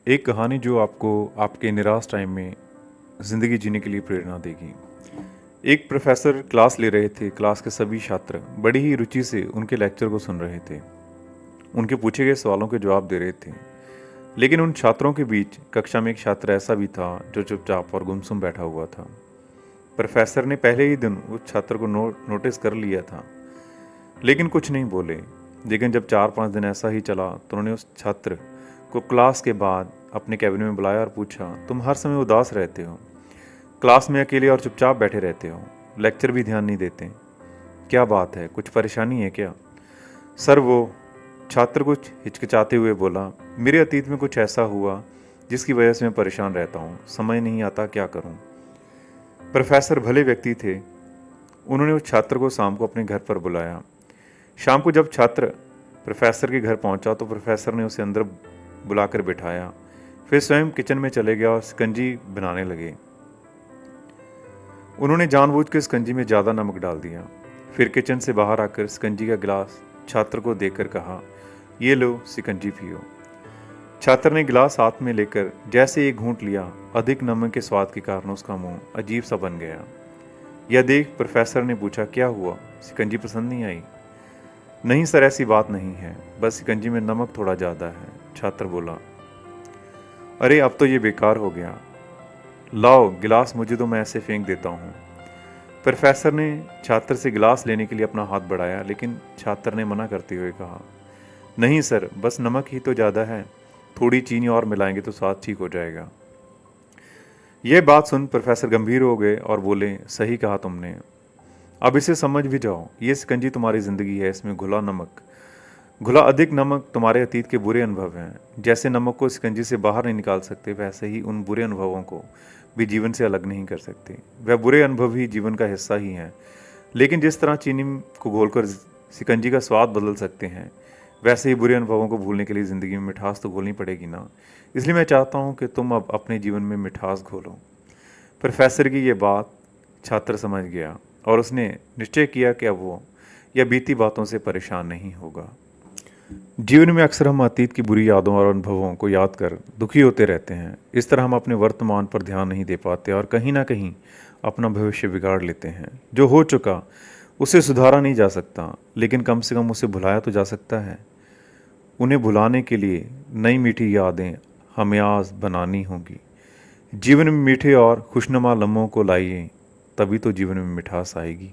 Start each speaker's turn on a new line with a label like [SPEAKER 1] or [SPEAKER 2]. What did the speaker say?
[SPEAKER 1] एक कहानी जो आपको आपके निराश टाइम में ज़िंदगी जीने के लिए प्रेरणा देगी। एक प्रोफेसर क्लास ले रहे थे। क्लास के सभी छात्र बड़ी ही रुचि से उनके लेक्चर को सुन रहे थे। उनके पूछे गए सवालों के जवाब दे रहे थे। लेकिन उन छात्रों के बीच कक्षा में एक छात्र ऐसा भी था जो चुपचाप और गुमसुम बैठा हुआ था। प्रोफेसर ने पहले ही दिन उस छात्र को नोटिस कर लिया था, लेकिन कुछ नहीं बोले। लेकिन जब 4-5 दिन ऐसा ही चला तो उन्होंने उस छात्र को क्लास के बाद अपने कैबिन में बुलाया और पूछा, तुम हर समय उदास रहते हो, क्लास में अकेले और चुपचाप बैठे रहते हो, लेक्चर भी ध्यान नहीं देते, क्या बात है, कुछ परेशानी है क्या? सर, वो छात्र कुछ हिचकिचाते हुए बोला, मेरे अतीत में कुछ ऐसा हुआ जिसकी वजह से मैं परेशान रहता हूँ, समझ नहीं आता क्या करूँ। प्रोफेसर भले व्यक्ति थे। उन्होंने उस छात्र को शाम को अपने घर पर बुलाया। शाम को जब छात्र प्रोफेसर के घर पहुंचा तो प्रोफेसर ने उसे अंदर बुलाकर बिठाया। फिर स्वयं किचन में चले गया और शिकंजी बनाने लगे। उन्होंने जानबूझ के शिकंजी में ज़्यादा नमक डाल दिया। फिर किचन से बाहर आकर शिकंजी का गिलास छात्र को देकर कहा, ये लो शिकंजी पियो। छात्र ने गिलास हाथ में लेकर जैसे एक घूंट लिया, अधिक नमक के स्वाद के कारण उसका मुंह अजीब सा बन गया। यह देख प्रोफेसर ने पूछा, क्या हुआ, शिकंजी पसंद नहीं आई? नहीं सर, ऐसी बात नहीं है, बस शिकंजी में नमक थोड़ा ज़्यादा है, छात्र बोला। अरे अब तो ये बेकार हो गया, लाओ गिलास मुझे दो, मैं ऐसे फेंक देता हूँ। प्रोफेसर ने छात्र से गिलास लेने के लिए अपना हाथ बढ़ाया, लेकिन छात्र ने मना करते हुए कहा, नहीं सर, बस नमक ही तो ज़्यादा है, थोड़ी चीनी और मिलाएंगे तो स्वाद ठीक हो जाएगा। यह बात सुन प्रोफेसर गंभीर हो गए और बोले, सही कहा तुमने, अब इसे समझ भी जाओ, ये शिकंजी तुम्हारी ज़िंदगी है, इसमें घुला अधिक नमक तुम्हारे अतीत के बुरे अनुभव हैं। जैसे नमक को शिकंजी से बाहर नहीं निकाल सकते, वैसे ही उन बुरे अनुभवों को भी जीवन से अलग नहीं कर सकते। वह बुरे अनुभव ही जीवन का हिस्सा ही हैं। लेकिन जिस तरह चीनी को घोलकर शिकंजी का स्वाद बदल सकते हैं, वैसे ही बुरे अनुभवों को भूलने के लिए ज़िंदगी में मिठास तो घोलनी पड़ेगी ना। इसलिए मैं चाहता हूँ कि तुम अब अपने जीवन में मिठास घोलो। प्रोफेसर की ये बात छात्र समझ गया और उसने निश्चय किया कि अब वो या बीती बातों से परेशान नहीं होगा। जीवन में अक्सर हम अतीत की बुरी यादों और अनुभवों को याद कर दुखी होते रहते हैं। इस तरह हम अपने वर्तमान पर ध्यान नहीं दे पाते और कहीं ना कहीं अपना भविष्य बिगाड़ लेते हैं। जो हो चुका उसे सुधारा नहीं जा सकता, लेकिन कम से कम उसे भुलाया तो जा सकता है। उन्हें भुलाने के लिए नई मीठी यादें हमें आज बनानी होंगी। जीवन में मीठे और खुशनुमा लम्हों को लाइए, तभी तो जीवन में मिठास आएगी।